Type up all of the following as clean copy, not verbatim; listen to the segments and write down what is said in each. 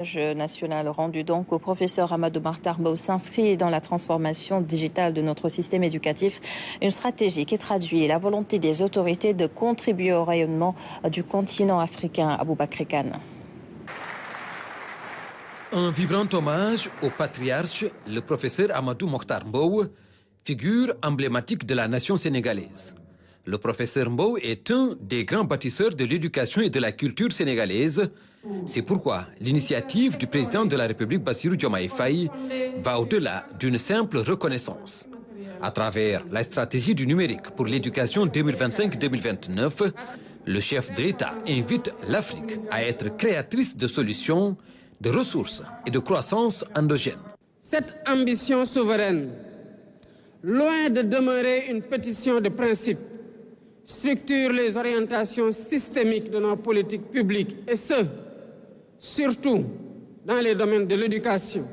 National rendu donc au professeur Amadou Mahtar Mbow s'inscrit dans la transformation digitale de notre système éducatif, une stratégie qui traduit la volonté des autorités de contribuer au rayonnement du continent africain. Aboubakry Kane. Un vibrant hommage au patriarche, le professeur Amadou Mahtar Mbow, figure emblématique de la nation sénégalaise. Le professeur Mbow est un des grands bâtisseurs de l'éducation et de la culture sénégalaise. C'est pourquoi l'initiative du président de la République, Bassirou Diomaye Faye, va au-delà d'une simple reconnaissance. À travers la stratégie du numérique pour l'éducation 2025-2029, le chef de l'État invite l'Afrique à être créatrice de solutions, de ressources et de croissance endogène. Cette ambition souveraine, loin de demeurer une pétition de principe, structure les orientations systémiques de nos politiques publiques et ce, surtout dans les domaines de l'éducation,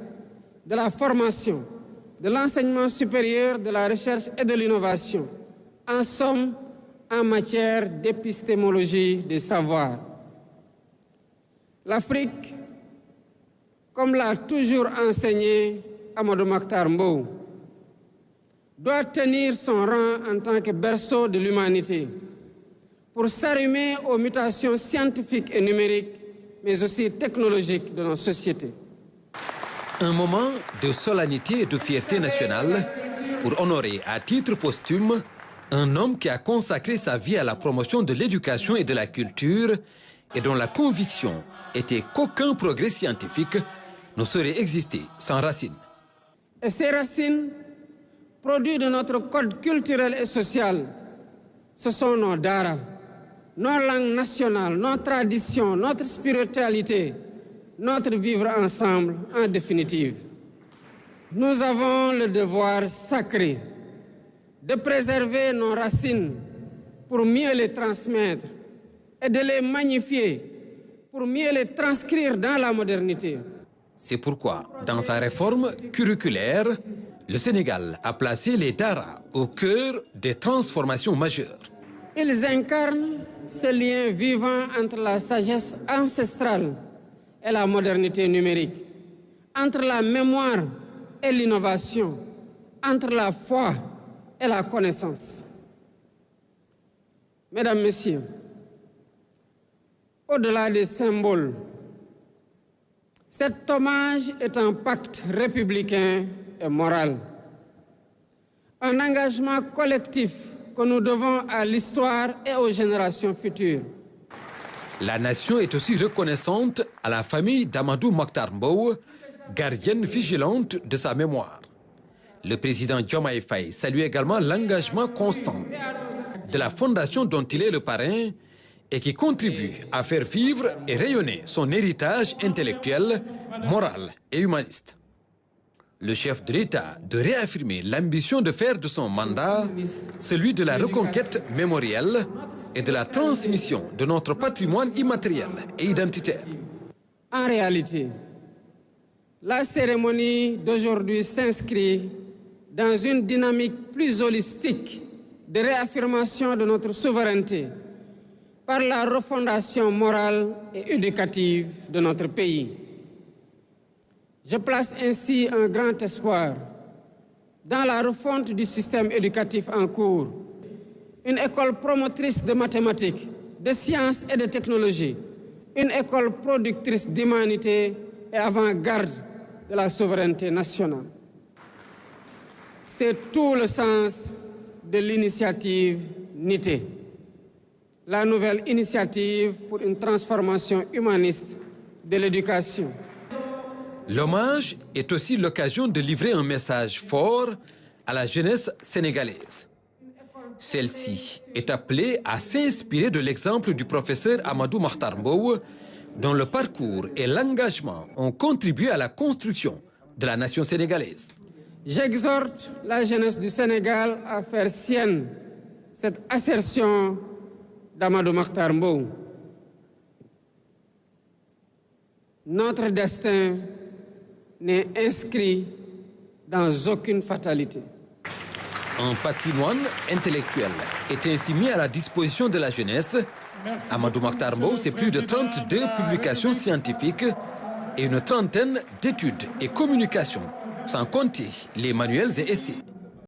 de la formation, de l'enseignement supérieur, de la recherche et de l'innovation. En somme, en matière d'épistémologie des savoirs. L'Afrique, comme l'a toujours enseigné Amadou Mahtar Mbow, doit tenir son rang en tant que berceau de l'humanité pour s'arrimer aux mutations scientifiques et numériques, mais aussi technologiques de nos sociétés. Un moment de solennité et de fierté nationale pour honorer à titre posthume un homme qui a consacré sa vie à la promotion de l'éducation et de la culture et dont la conviction était qu'aucun progrès scientifique ne saurait exister sans racines. Et ces racines, produits de notre code culturel et social, ce sont nos daras, nos langues nationales, nos traditions, notre spiritualité, notre vivre ensemble en définitive. Nous avons le devoir sacré de préserver nos racines pour mieux les transmettre et de les magnifier pour mieux les transcrire dans la modernité. C'est pourquoi, dans sa réforme curriculaire, le Sénégal a placé les daras au cœur des transformations majeures. Ils incarnent ce lien vivant entre la sagesse ancestrale et la modernité numérique, entre la mémoire et l'innovation, entre la foi et la connaissance. Mesdames, Messieurs, au-delà des symboles, cet hommage est un pacte républicain et moral. Un engagement collectif que nous devons à l'histoire et aux générations futures. La nation est aussi reconnaissante à la famille d'Amadou Mahtar Mbow, gardienne vigilante de sa mémoire. Le président Diomaye Faye salue également l'engagement constant de la fondation dont il est le parrain et qui contribue à faire vivre et rayonner son héritage intellectuel, moral et humaniste. Le chef de l'État de réaffirmer l'ambition de faire de son mandat celui de la reconquête mémorielle et de la transmission de notre patrimoine immatériel et identitaire. En réalité, la cérémonie d'aujourd'hui s'inscrit dans une dynamique plus holistique de réaffirmation de notre souveraineté par la refondation morale et éducative de notre pays. Je place ainsi un grand espoir dans la refonte du système éducatif en cours, une école promotrice de mathématiques, de sciences et de technologies, une école productrice d'humanité et avant-garde de la souveraineté nationale. C'est tout le sens de l'initiative NITE, la nouvelle initiative pour une transformation humaniste de l'éducation. L'hommage est aussi l'occasion de livrer un message fort à la jeunesse sénégalaise. Celle-ci est appelée à s'inspirer de l'exemple du professeur Amadou Mahtar Mbow, dont le parcours et l'engagement ont contribué à la construction de la nation sénégalaise. J'exhorte la jeunesse du Sénégal à faire sienne cette assertion d'Amadou Mahtar Mbow. Notre destin n'est inscrit dans aucune fatalité. Un patrimoine intellectuel est ainsi mis à la disposition de la jeunesse. Amadou Mahtar Mbow, c'est plus de 32 publications scientifiques, et une trentaine d'études et communications, sans compter les manuels et essais.